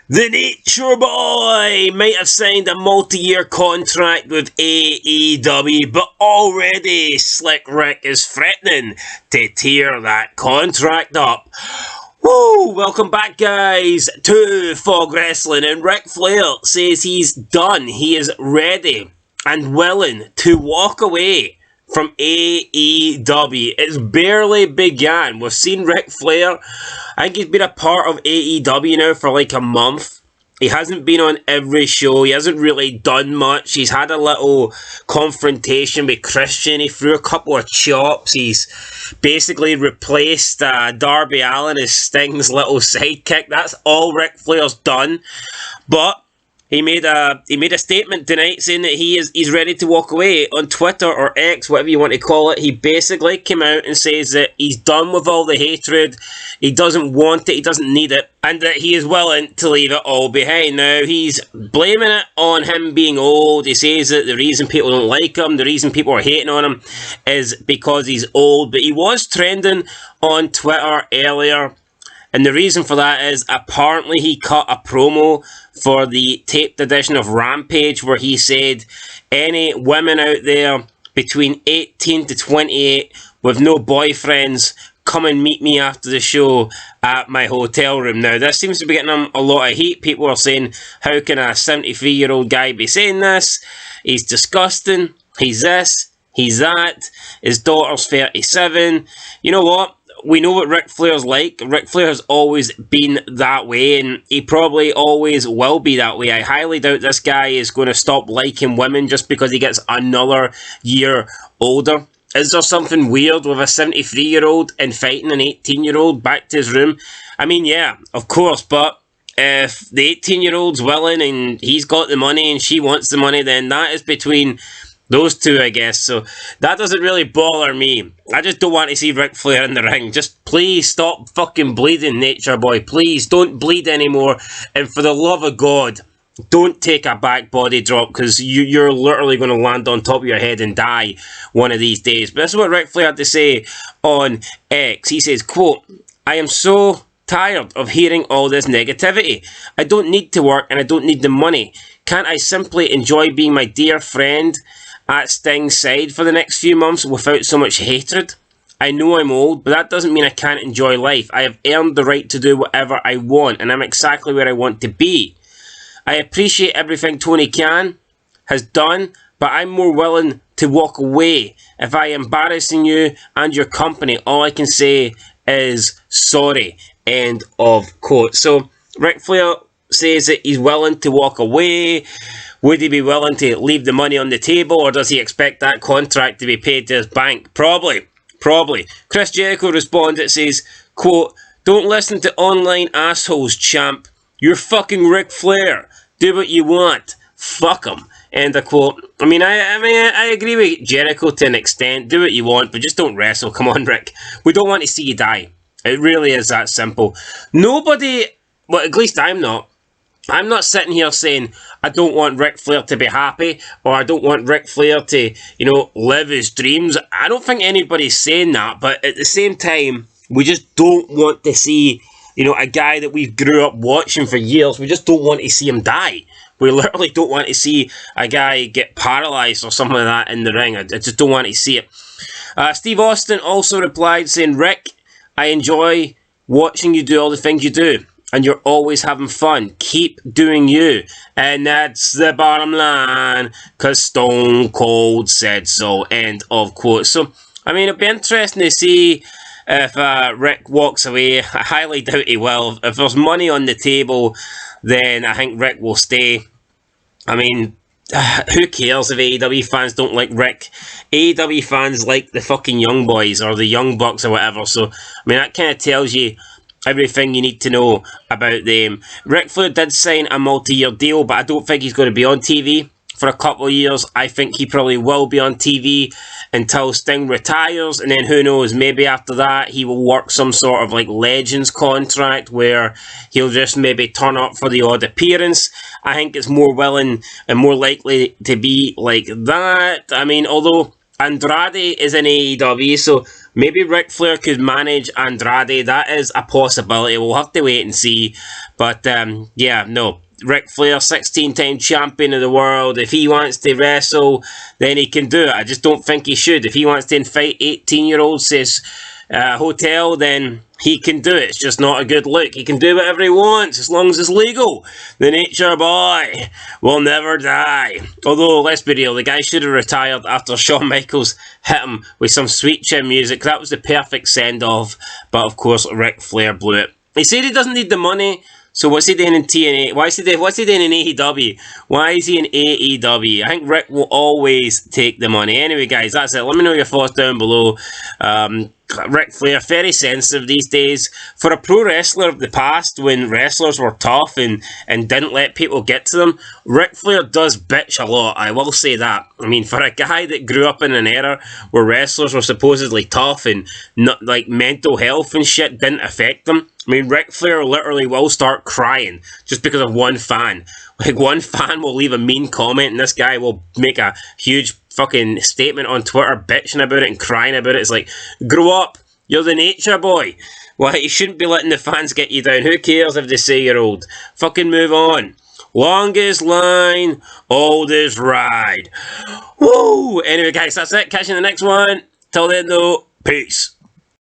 The Nature Boy might have signed a multi-year contract with AEW, but already Slick Rick is threatening to tear that contract up. Woo! Welcome back, guys, to Fog Wrestling, and Ric Flair says he's done. He is ready and willing to walk away from AEW. It's barely began. We've seen Ric Flair. I think he's been a part of AEW now for like a month. He hasn't been on every show. He hasn't really done much. He's had a little confrontation with Christian. He threw a couple of chops. He's basically replaced Darby Allin as Sting's little sidekick. That's all Ric Flair's done. But he made a statement tonight saying that he's ready to walk away. On Twitter or X, whatever you want to call it, he basically came out and says that he's done with all the hatred, he doesn't want it, he doesn't need it, and that he is willing to leave it all behind. Now, he's blaming it on him being old. He says that the reason people don't like him, the reason people are hating on him, is because he's old. But he was trending on Twitter earlier, and the reason for that is apparently he cut a promo for the taped edition of Rampage where he said, any women out there between 18 to 28 with no boyfriends, come and meet me after the show at my hotel room. Now, this seems to be getting him a lot of heat. People are saying, how can a 73-year-old guy be saying this? He's disgusting. He's this. He's that. His daughter's 37. You know what? We know what Ric Flair's like. Ric Flair has always been that way, and he probably always will be that way. I highly doubt this guy is going to stop liking women just because he gets another year older. Is there something weird with a 73-year-old inviting an 18-year-old back to his room? I mean, yeah, of course, but if the 18-year-old's willing and he's got the money and she wants the money, then that is between those two, I guess. So that doesn't really bother me. I just don't want to see Ric Flair in the ring. Just please stop fucking bleeding, Nature Boy. Please don't bleed anymore. And for the love of God, don't take a back body drop, because you're literally going to land on top of your head and die one of these days. But this is what Ric Flair had to say on X. He says, quote, I am so tired of hearing all this negativity. I don't need to work and I don't need the money. Can't I simply enjoy being my dear friend at Sting's side for the next few months without so much hatred? I know I'm old, but that doesn't mean I can't enjoy life. I have earned the right to do whatever I want, and I'm exactly where I want to be. I appreciate everything Tony Khan has done, but I'm more willing to walk away. If I am embarrassing you and your company, all I can say is sorry. End of quote. So Ric Flair says that he's willing to walk away. Would he be willing to leave the money on the table, or does he expect that contract to be paid to his bank? Probably. Chris Jericho responded, says, quote, don't listen to online assholes, champ. You're fucking Ric Flair. Do what you want. Fuck him. End of quote. I agree with Jericho to an extent. Do what you want, but just don't wrestle. Come on, Rick. We don't want to see you die. It really is that simple. Nobody, well, at least I'm not sitting here saying I don't want Ric Flair to be happy, or I don't want Ric Flair to, live his dreams. I don't think anybody's saying that, but at the same time, we just don't want to see, a guy that we've grew up watching for years. We just don't want to see him die. We literally don't want to see a guy get paralysed or something like that in the ring. I just don't want to see it. Steve Austin also replied saying, Rick, I enjoy watching you do all the things you do, and you're always having fun. Keep doing you. And that's the bottom line, because Stone Cold said so. End of quote. So, it'll be interesting to see if Rick walks away. I highly doubt he will. If there's money on the table, then I think Rick will stay. Who cares if AEW fans don't like Rick? AEW fans like the fucking Young Boys or the Young Bucks or whatever. So, that kind of tells you everything you need to know about them. Ric Flair did sign a multi-year deal, but I don't think he's going to be on TV for a couple of years. I think he probably will be on TV until Sting retires, and then who knows, maybe after that he will work some sort of like Legends contract where he'll just maybe turn up for the odd appearance. I think it's more willing and more likely to be like that. Although Andrade is in AEW, so Maybe Ric Flair could manage Andrade. That is a possibility. We'll have to wait and see. But yeah, no. Ric Flair, 16-time champion of the world. If he wants to wrestle, then he can do it. I just don't think he should. If he wants to fight 18-year-olds, says Hotel, then he can do it. It's just not a good look. He can do whatever he wants as long as it's legal. The Nature Boy will never die. Although, let's be real, the guy should have retired after Shawn Michaels hit him with some sweet chin music. That was the perfect send-off. But of course, Ric Flair blew it. He said he doesn't need the money. So what's he doing in TNA? What's he doing in AEW? Why is he in AEW? I think Rick will always take the money. Anyway, guys, that's it. Let me know your thoughts down below. Ric Flair, very sensitive these days. For a pro wrestler of the past, when wrestlers were tough and didn't let people get to them, Ric Flair does bitch a lot, I will say that. I mean, for a guy that grew up in an era where wrestlers were supposedly tough and not, like, mental health and shit didn't affect them, I mean, Ric Flair literally will start crying just because of one fan. Like, one fan will leave a mean comment and this guy will make a huge fucking statement on Twitter bitching about it and crying about it. It's like, grow up. You're the Nature Boy. Why, you shouldn't be letting the fans get you down. Who cares if they say you're old? Fucking move on. Longest line, oldest ride. Woo! Anyway, guys, that's it. Catch you in the next one. Till then, though, peace.